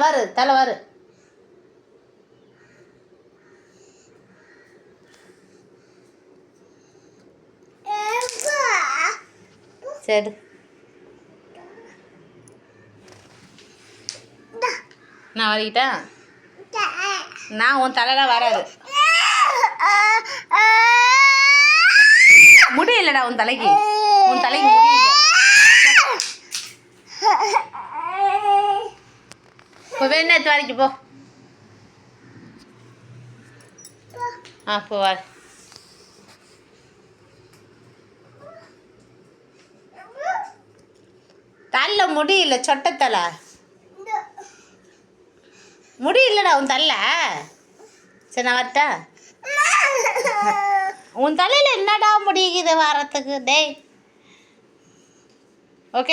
வாரு தலை வாரு. சரி நான் வலிக்கிட்டா நான் உன் தலைலாம் வராது. முடியலடா உன் தலைக்கு முடியல. இப்போ வேணா வரைக்கும் போ. போ வர. தள்ள முடியல சொட்டத்தலை முடியலடா உன் தள்ள. சரி நான் வரட்டா? உன் தலையில் என்னடா முடியுது வாரத்துக்கு டேய். ஓகே.